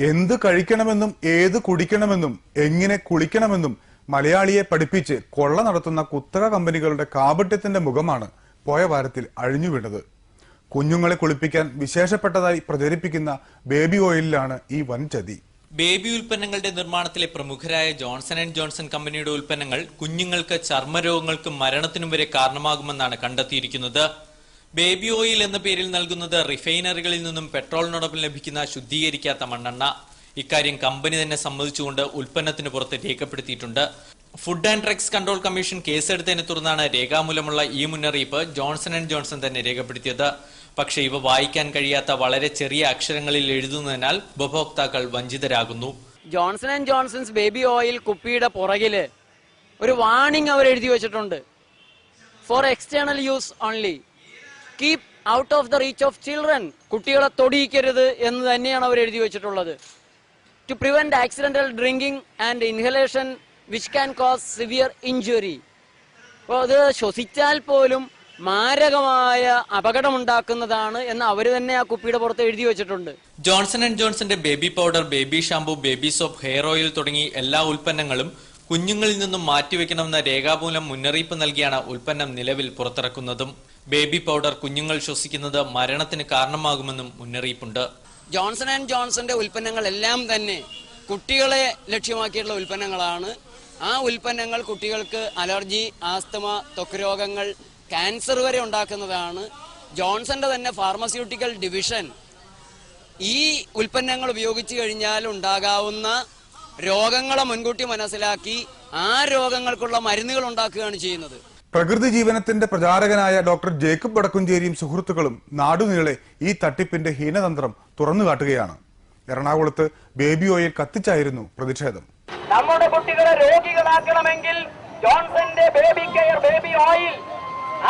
എന്ത് കഴിക്കണമെന്നും ഏത് കുടിക്കണമെന്നും എങ്ങനെ കുളിക്കണമെന്നും മലയാളിയെ പഠിപ്പിച്ച് കൊള്ള നടത്തുന്ന കുത്തക കമ്പനികളുടെ കാപട്യത്തിന്റെ മുഖമാണ് പോയ വാരത്തിൽ അഴിഞ്ഞുവീണത്. കുഞ്ഞുങ്ങളെ കുളിപ്പിക്കാൻ വിശേഷപ്പെട്ടതായി പ്രചരിപ്പിക്കുന്ന ബേബി ഓയിലിലാണ് ഈ വൻ ചതി. ബേബി ഉൽപ്പന്നങ്ങളുടെ നിർമ്മാണത്തിലെ പ്രമുഖരായ ജോൺസൺ ആൻഡ് ജോൺസൺ കമ്പനിയുടെ ഉൽപ്പന്നങ്ങൾ കുഞ്ഞുങ്ങൾക്ക് ചർമ്മരോഗങ്ങൾക്കും മരണത്തിനും വരെ കാരണമാകുമെന്നാണ് കണ്ടെത്തിയിരിക്കുന്നത്. ബേബി ഓയിൽ എന്ന പേരിൽ നൽകുന്നത് റിഫൈനറികളിൽ നിന്നും പെട്രോളിനോടൊപ്പം ലഭിക്കുന്ന ശുദ്ധീകരിക്കാത്ത മണ്ണെണ്ണ. ഇക്കാര്യം കമ്പനി തന്നെ സമ്മതിച്ചുകൊണ്ട് ഉൽപ്പന്നത്തിന് പുറത്ത് രേഖപ്പെടുത്തിയിട്ടുണ്ട്. Food and drugs control commission കേസെടുത്തതിനെ തുടർന്നാണ് രേഖാമൂലമുള്ള ഈ മുന്നറിയിപ്പ് ജോൺസൺ ആൻഡ് ജോൺസൺ തന്നെ രേഖപ്പെടുത്തിയത്. പക്ഷേ ഇവ വായിക്കാൻ കഴിയാത്ത വളരെ ചെറിയ അക്ഷരങ്ങളിൽ എഴുതുന്നതിനാൽ ഉപഭോക്താക്കൾ വഞ്ചിതരാകുന്നു. Johnson and Johnson's baby oil കുപ്പിയുടെ പുറകില് ഒരു വാർണിംഗ് അവർ എഴുതി വെച്ചിട്ടുണ്ട്. For external use only, keep out of the reach of children. കുട്ടികളെ തൊടിയിക്കരുത് എന്ന് തന്നെയാണ് അവർ എഴുതി വെച്ചിട്ടുള്ളത്. To prevent accidental drinking and inhalation which can cause severe injury. അപ്പോൾ അത് ശ്വസിച്ചാൽ പോലും മാരകമായ അപകടമുണ്ടാക്കുന്നതാണ് എന്ന് അവർ തന്നെ ആ കുപ്പിയുടെ പുറത്ത് എഴുതി വെച്ചിട്ടുണ്ട്. ജോൺസൺ ആൻഡ് ജോൺസന്റെ baby powder, baby shampoo, baby soap, hair oil തുടങ്ങി എല്ലാ ഉൽപ്പന്നങ്ങളും കുഞ്ഞുങ്ങളിൽ നിന്നും മാറ്റിവെക്കണമെന്ന രേഖാമൂലം മുന്നറിയിപ്പ് നൽകിയാണ് ഉൽപ്പന്നം നിലവിൽ പുറത്തിറക്കുന്നതും. ബേബി പൗഡർ കുഞ്ഞുങ്ങൾ ശ്വസിക്കുന്നത് മരണത്തിന് കാരണമാകുമെന്നും മുന്നറിയിപ്പുണ്ട്. ജോൺസൺ ആൻഡ് ജോൺസന്റെ ഉൽപ്പന്നങ്ങളെല്ലാം തന്നെ കുട്ടികളെ ലക്ഷ്യമാക്കിയിട്ടുള്ള ഉൽപ്പന്നങ്ങളാണ്. ആ ഉൽപ്പന്നങ്ങൾ കുട്ടികൾക്ക് അലർജി, ആസ്തമ, ത്വക്ക് രോഗങ്ങൾ, ക്യാൻസർ വരെ ഉണ്ടാക്കുന്നതാണ്. ജോൺസന്റെ തന്നെ ഫാർമസ്യൂട്ടിക്കൽ ഡിവിഷൻ ഈ ഉൽപ്പന്നങ്ങൾ ഉപയോഗിച്ചു കഴിഞ്ഞാൽ ഉണ്ടാകാവുന്ന രോഗങ്ങളെ മുൻകൂട്ടി മനസ്സിലാക്കി ആ രോഗങ്ങൾക്കുള്ള മരുന്നുകൾ ഉണ്ടാക്കുകയാണ് ചെയ്യുന്നത്. പ്രകൃതി ജീവനത്തിന്റെ പ്രചാരകനായ ഡോക്ടർ ജേക്കബ് വടക്കുംചേരിയും സുഹൃത്തുക്കളും നാടുനീളെ ഈ തട്ടിപ്പിന്റെ ഹീനതന്ത്രം തുറന്നുകാട്ടുകയാണ്. എറണാകുളത്ത് ബേബി ഓയിൽ കത്തിച്ചായിരുന്നു പ്രതിഷേധം. നമ്മുടെ കുട്ടികളെ രോഗികളാക്കണമെങ്കിൽ ജോൺസന്റെ ബേബി കെയർ ബേബി ഓയിൽ,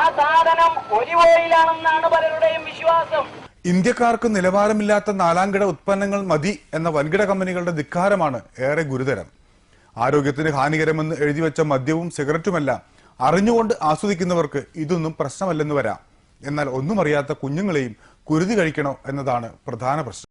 ആ സാധനം ഒലിവ് ഓയിലാണെന്നാണ് പലരുടെയും വിശ്വാസം. ഇന്ത്യക്കാർക്ക് നിലവാരമില്ലാത്ത നാലാംകിട ഉത്പന്നങ്ങൾ മതി എന്ന വൻകിട കമ്പനികളുടെ ധിക്കാരമാണ് ഏറെ ഗുരുതരം. ആരോഗ്യത്തിന് ഹാനികരമെന്ന് എഴുതിവെച്ച മദ്യവും സിഗരറ്റുമെല്ലാം അറിഞ്ഞുകൊണ്ട് ആസ്വദിക്കുന്നവർക്ക് ഇതൊന്നും പ്രശ്നമല്ലെന്ന് വരാം. എന്നാൽ ഒന്നും അറിയാത്ത കുഞ്ഞുങ്ങളെയും കുരുതി കഴിക്കണോ എന്നതാണ് പ്രധാന പ്രശ്നം.